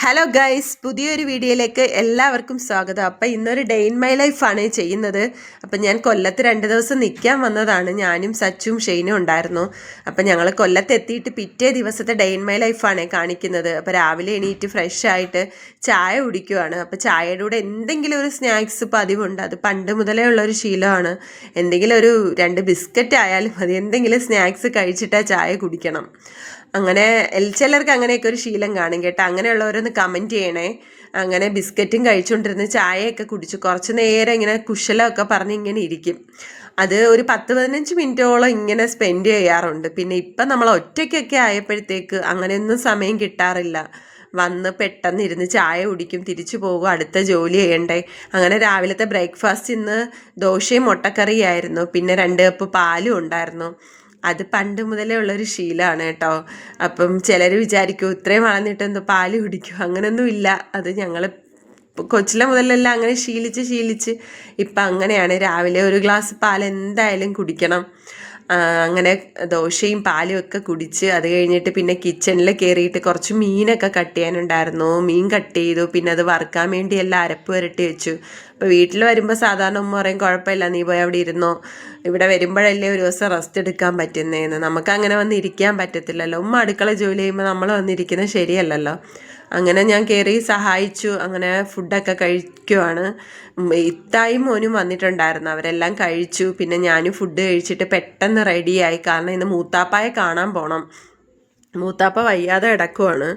Hello guys, പുതിയൊരു വീഡിയോയിലേക്ക് എല്ലാവർക്കും സ്വാഗതം. അപ്പം ഇന്നൊരു ഡേ ഇൻ മൈ ലൈഫാണ് ചെയ്യുന്നത്. അപ്പം ഞാൻ കൊല്ലത്ത് 2 ദിവസം നിൽക്കാൻ വന്നതാണ്. ഞാനും സച്ചും ഷെയ്നും ഉണ്ടായിരുന്നു. അപ്പം ഞങ്ങൾ കൊല്ലത്ത് എത്തിയിട്ട് പിറ്റേ ദിവസത്തെ ഡേ ഇൻ മൈ ലൈഫാണ് കാണിക്കുന്നത്. അപ്പോൾ രാവിലെ എണീറ്റ് ഫ്രഷ് ആയിട്ട് ചായ കുടിക്കുവാണ്. അപ്പോൾ ചായയുടെ കൂടെ എന്തെങ്കിലും ഒരു സ്നാക്സ് പതിവുണ്ട്. അത് പണ്ട് മുതലേ ഉള്ളൊരു ശീലമാണ്. എന്തെങ്കിലും ഒരു 2 ബിസ്ക്കറ്റ് ആയാലും മതി, എന്തെങ്കിലും സ്നാക്സ് കഴിച്ചിട്ടാ ചായ കുടിക്കണം. അങ്ങനെ ചിലർക്ക് അങ്ങനെയൊക്കെ ഒരു ശീലം കാണും കേട്ടോ. അങ്ങനെയുള്ളവരൊന്ന് കമൻറ്റ് ചെയ്യണേ. അങ്ങനെ ബിസ്ക്കറ്റും കഴിച്ചുകൊണ്ടിരുന്ന് ചായയൊക്കെ കുടിച്ചു കുറച്ച് നേരം ഇങ്ങനെ കുശലമൊക്കെ പറഞ്ഞ് ഇങ്ങനെ ഇരിക്കും. അത് ഒരു 10-15 മിനിറ്റോളം ഇങ്ങനെ സ്പെൻഡ് ചെയ്യാറുണ്ട്. പിന്നെ ഇപ്പം നമ്മൾ ഒറ്റയ്ക്കൊക്കെ ആയപ്പോഴത്തേക്ക് അങ്ങനെയൊന്നും സമയം കിട്ടാറില്ല. വന്ന് പെട്ടെന്ന് ഇരുന്ന് ചായ കുടിക്കും, തിരിച്ചു പോകും, അടുത്ത ജോലി ചെയ്യണ്ടേ. അങ്ങനെ രാവിലത്തെ ബ്രേക്ക്ഫാസ്റ്റ് ഇന്ന് ദോശയും മുട്ടക്കറിയായിരുന്നു. പിന്നെ 2 കപ്പ് പാലും ഉണ്ടായിരുന്നു. അത് പണ്ട് മുതലേ ഉള്ളൊരു ശീലമാണ് കേട്ടോ. അപ്പം ചിലർ വിചാരിക്കും ഇത്രയും വളർന്നിട്ട് എന്തോ പാല് കുടിക്കും. അങ്ങനെയൊന്നും ഇല്ല. അത് ഞങ്ങൾ കൊച്ചിലെ മുതലെല്ലാം അങ്ങനെ ശീലിച്ച് ഇപ്പം അങ്ങനെയാണ്. രാവിലെ ഒരു ഗ്ലാസ് പാൽ എന്തായാലും കുടിക്കണം. അങ്ങനെ ദോശയും പാലും ഒക്കെ കുടിച്ച് അത് കഴിഞ്ഞിട്ട് പിന്നെ കിച്ചണിൽ കയറിയിട്ട് കുറച്ച് മീനൊക്കെ കട്ട് ചെയ്യാനുണ്ടായിരുന്നു. മീൻ കട്ട് ചെയ്തു. പിന്നെ അത് വറുക്കാൻ വേണ്ടി എല്ലാം അരപ്പ് പുരട്ടി വെച്ചു. അപ്പോൾ വീട്ടിൽ വരുമ്പോൾ സാധാരണ ഉമ്മ പറയും കുഴപ്പമില്ല, നീ പോയി അവിടെ ഇരുന്നോ, ഇവിടെ വരുമ്പോഴല്ലേ ഒരു ദിവസം റെസ്റ്റ് എടുക്കാൻ പറ്റുന്നതെന്ന്. നമുക്ക് അങ്ങനെ വന്ന് ഇരിക്കാൻ പറ്റത്തില്ലല്ലോ. ഉമ്മ അടുക്കള ജോലി ചെയ്യുമ്പോൾ നമ്മൾ വന്നിരിക്കുന്നത് ശരിയല്ലല്ലോ. അങ്ങനെ ഞാൻ കയറി സഹായിച്ചു. അങ്ങനെ ഫുഡൊക്കെ കഴിക്കുവാണ്. ഇത്തായും മോനും വന്നിട്ടുണ്ടായിരുന്നു, അവരെല്ലാം കഴിച്ചു. പിന്നെ ഞാനും ഫുഡ് കഴിച്ചിട്ട് പെട്ടെന്ന് റെഡിയായി. കാരണം ഇന്ന് മൂത്താപ്പായെ കാണാൻ പോകണം. മൂത്താപ്പ വയ്യാതെ കിടക്കുവാണ്.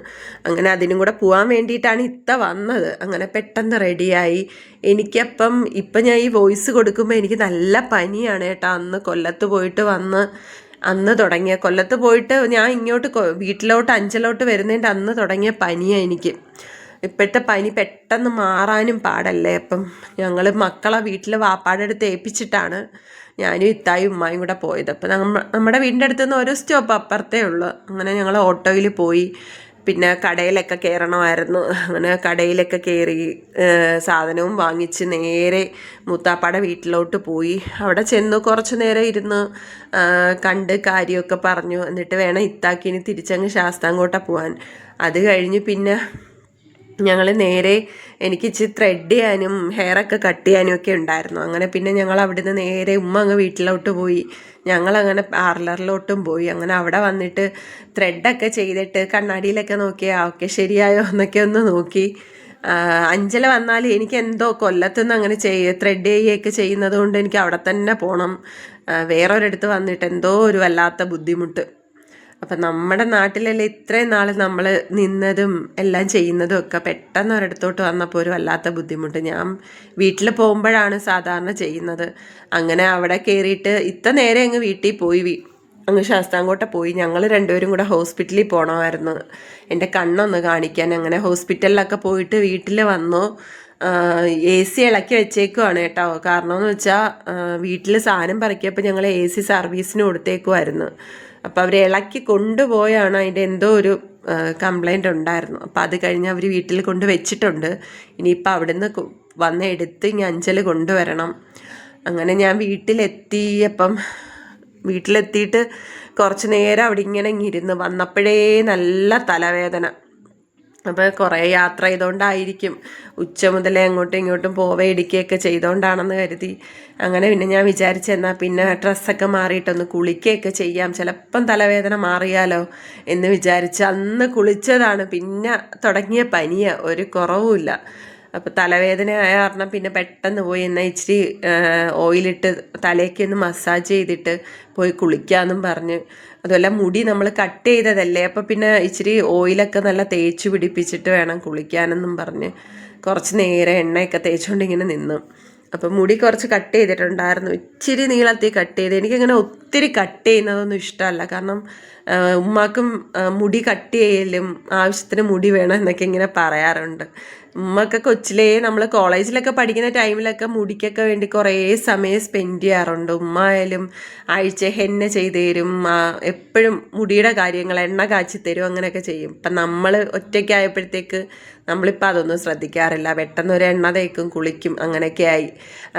അങ്ങനെ അതിനും കൂടെ പോകാൻ വേണ്ടിയിട്ടാണ് ഇത്ത വന്നത്. അങ്ങനെ പെട്ടെന്ന് റെഡിയായി. എനിക്കപ്പം ഇപ്പം ഞാൻ ഈ വോയിസ് കൊടുക്കുമ്പോൾ എനിക്ക് നല്ല പനിയാണ് കേട്ടോ. അന്ന് കൊല്ലത്ത് പോയിട്ട് വന്ന് അന്ന് തുടങ്ങിയ, കൊല്ലത്ത് പോയിട്ട് ഞാൻ ഇങ്ങോട്ട് വീട്ടിലോട്ട് അഞ്ചലോട്ട് വരുന്നതിൻ്റെ അന്ന് തുടങ്ങിയ പനിയാണ് എനിക്ക്. ഇപ്പോഴത്തെ പനി പെട്ടെന്ന് മാറാനും പാടല്ലേ. അപ്പം ഞങ്ങൾ മക്കളെ വീട്ടിൽ വാപ്പാടെ അടുത്ത് ഏൽപ്പിച്ചിട്ടാണ് ഞാനും ഇത്തായും ഉമ്മായും കൂടെ പോയത്. അപ്പം നമ്മുടെ വീടിൻ്റെ അടുത്ത് നിന്ന് ഒരു സ്റ്റോപ്പ് അപ്പുറത്തേ ഉള്ളൂ. അങ്ങനെ ഞങ്ങൾ ഓട്ടോയിൽ പോയി. പിന്നെ കടയിലൊക്കെ കയറണമായിരുന്നു. അങ്ങനെ കടയിലൊക്കെ കയറി സാധനവും വാങ്ങിച്ച് നേരെ മൂത്താപ്പാടെ വീട്ടിലോട്ട് പോയി. അവിടെ ചെന്ന് കുറച്ച് നേരം ഇരുന്ന് കണ്ട് കാര്യമൊക്കെ പറഞ്ഞു. എന്നിട്ട് വേണം ഇത്താക്കിനി തിരിച്ചങ്ങ് ശാസ്താംകോട്ട പോകാൻ. അത് കഴിഞ്ഞ് പിന്നെ ഞങ്ങൾ നേരെ എനിക്ക് ഇച്ചിരി ത്രെഡ് ചെയ്യാനും ഹെയറൊക്കെ കട്ട് ചെയ്യാനും ഒക്കെ ഉണ്ടായിരുന്നു. അങ്ങനെ പിന്നെ ഞങ്ങൾ അവിടുന്ന് നേരെ ഉമ്മ അങ്ങ് വീട്ടിലോട്ട് പോയി. ഞങ്ങളങ്ങനെ പാർലറിലോട്ടും പോയി. അങ്ങനെ അവിടെ വന്നിട്ട് ത്രെഡൊക്കെ ചെയ്തിട്ട് കണ്ണാടിയിലൊക്കെ നോക്കിയാൽ ഓക്കെ ശരിയായോ എന്നൊക്കെ ഒന്ന് നോക്കി. അഞ്ചല വന്നാൽ എനിക്ക് എന്തോ കൊല്ലത്തുനിന്ന് അങ്ങനെ ത്രെഡ് ചെയ്യുകയൊക്കെ ചെയ്യുന്നത് കൊണ്ട് എനിക്ക് അവിടെ തന്നെ പോകണം. വേറൊരിടത്ത് വന്നിട്ട് എന്തോ ഒരു വല്ലാത്ത ബുദ്ധിമുട്ട്. അപ്പം നമ്മുടെ നാട്ടിലല്ലേ ഇത്രയും നാൾ നമ്മൾ നിന്നതും എല്ലാം ചെയ്യുന്നതും ഒക്കെ പെട്ടെന്ന് ഒരിടത്തോട്ട് വന്നപ്പോൾ ഒരു വല്ലാത്ത ബുദ്ധിമുട്ട്. ഞാൻ വീട്ടിൽ പോകുമ്പോഴാണ് സാധാരണ ചെയ്യുന്നത്. അങ്ങനെ അവിടെ കയറിയിട്ട് ഇത്ര നേരെ അങ്ങ് വീട്ടിൽ പോയി, അങ്ങ് ശാസ്താംകോട്ട പോയി. ഞങ്ങൾ രണ്ടുപേരും കൂടെ ഹോസ്പിറ്റലിൽ പോകണമായിരുന്നു എൻ്റെ കണ്ണൊന്ന് കാണിക്കാൻ. അങ്ങനെ ഹോസ്പിറ്റലിലൊക്കെ പോയിട്ട് വീട്ടിൽ വന്നു. AC ഇളക്കി വെച്ചേക്കുവാണ് കേട്ടോ. കാരണം എന്ന് വെച്ചാൽ വീട്ടിൽ സാധനം പറക്കിയപ്പോൾ ഞങ്ങൾ AC സർവീസിന് കൊടുത്തേക്കുമായിരുന്നു. അപ്പോൾ അവർ ഇളക്കി കൊണ്ടുപോയാണ് അതിൻ്റെ എന്തോ ഒരു കംപ്ലൈൻ്റ് ഉണ്ടായിരുന്നു. അപ്പോൾ അത് കഴിഞ്ഞ് അവർ വീട്ടിൽ കൊണ്ട് വെച്ചിട്ടുണ്ട്. ഇനിയിപ്പോൾ അവിടുന്ന് വന്ന് എടുത്ത് ഇനി അഞ്ചൽ കൊണ്ടുവരണം. അങ്ങനെ ഞാൻ വീട്ടിലെത്തിയിട്ട് കുറച്ച് നേരം അവിടെ ഇങ്ങനെ ഇരുന്ന് വന്നപ്പോഴേ നല്ല തലവേദന. അപ്പോൾ കുറേ യാത്ര ചെയ്തുകൊണ്ടായിരിക്കും, ഉച്ച മുതലേ അങ്ങോട്ടും ഇങ്ങോട്ടും പോവേ ഇടിക്കുകയൊക്കെ ചെയ്തുകൊണ്ടാണെന്ന് കരുതി. അങ്ങനെ പിന്നെ ഞാൻ വിചാരിച്ചെന്നാൽ പിന്നെ ഡ്രസ്സൊക്കെ മാറിയിട്ടൊന്ന് കുളിക്കുകയൊക്കെ ചെയ്യാം, ചിലപ്പം തലവേദന മാറിയാലോ എന്ന് വിചാരിച്ച് അന്ന് കുളിച്ചതാണ്. പിന്നെ തുടങ്ങിയ പനിയാണ്, ഒരു കുറവുമില്ല. അപ്പോൾ തലവേദന ആയ കാരണം പിന്നെ പെട്ടെന്ന് പോയി എന്നാൽ ഇച്ചിരി ഓയിലിട്ട് തലയ്ക്കൊന്ന് മസാജ് ചെയ്തിട്ട് പോയി കുളിക്കാമെന്നും പറഞ്ഞ്. അതുപോലെ മുടി നമ്മൾ കട്ട് ചെയ്തതല്ലേ, അപ്പോൾ പിന്നെ ഇച്ചിരി ഓയിലൊക്കെ നല്ല തേച്ച് പിടിപ്പിച്ചിട്ട് വേണം കുളിക്കാനെന്നും പറഞ്ഞ് കുറച്ച് നേരം എണ്ണയൊക്കെ തേച്ചുകൊണ്ട് ഇങ്ങനെ നിന്നു. അപ്പം മുടി കുറച്ച് കട്ട് ചെയ്തിട്ടുണ്ടായിരുന്നു, ഇച്ചിരി നീളത്തിൽ കട്ട് ചെയ്ത്. എനിക്കങ്ങനെ ഒത്തിരി കട്ട് ചെയ്യുന്നതൊന്നും ഇഷ്ടമല്ല. കാരണം ഉമ്മാക്കും മുടി കട്ട് ചെയ്യലും ആവശ്യത്തിന് മുടി വേണം എന്നൊക്കെ ഇങ്ങനെ പറയാറുണ്ട്. ഉമ്മയൊക്കെ കൊച്ചിലേ നമ്മൾ കോളേജിലൊക്കെ പഠിക്കുന്ന ടൈമിലൊക്കെ മുടിക്കൊക്കെ വേണ്ടി കുറേ സമയം സ്പെൻഡ് ചെയ്യാറുണ്ട്. ഉമ്മ ആയാലും ആഴ്ച ഹെന്ന ചെയ്ത് തരും, എപ്പോഴും മുടിയുടെ കാര്യങ്ങൾ എണ്ണ കാച്ചി തരും, അങ്ങനെയൊക്കെ ചെയ്യും. ഇപ്പം നമ്മൾ ഒറ്റയ്ക്കായപ്പോഴത്തേക്ക് നമ്മളിപ്പോൾ അതൊന്നും ശ്രദ്ധിക്കാറില്ല. പെട്ടെന്ന് ഒരു എണ്ണ തേക്കും, കുളിക്കും, അങ്ങനെയൊക്കെ ആയി.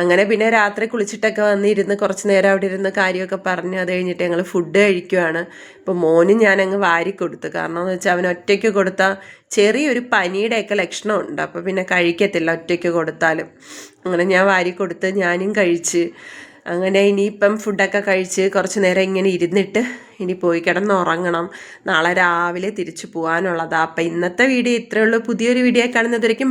അങ്ങനെ പിന്നെ രാത്രി കുളിച്ചിട്ടൊക്കെ വന്നിരുന്ന് കുറച്ച് നേരം അവിടെ ഇരുന്ന് കാര്യമൊക്കെ പറഞ്ഞ് അത് കഴിഞ്ഞിട്ട് ഞങ്ങൾ ഫുഡ് കഴിക്കുവാണ്. ഇപ്പം അപ്പോൾ മോനും ഞാനങ്ങ് വാരി കൊടുത്തു. കാരണം എന്ന് വെച്ചാൽ അവൻ ഒറ്റയ്ക്ക് കൊടുത്താൽ ചെറിയൊരു പനിയുടെയൊക്കെ ലക്ഷണമുണ്ട്. അപ്പോൾ പിന്നെ കഴിക്കത്തില്ല ഒറ്റയ്ക്ക് കൊടുത്താലും. അങ്ങനെ ഞാൻ വാരി കൊടുത്ത് ഞാനും കഴിച്ച്. അങ്ങനെ ഇനിയിപ്പം ഫുഡൊക്കെ കഴിച്ച് കുറച്ച് നേരം ഇങ്ങനെ ഇരുന്നിട്ട് ഇനി പോയി കിടന്നുറങ്ങണം. നാളെ രാവിലെ തിരിച്ചു പോകാനുള്ളതാണ്. അപ്പം ഇന്നത്തെ വീഡിയോ ഇത്രയേ ഉള്ളൂ. പുതിയൊരു വീഡിയോ കാണുന്നതായിരിക്കും.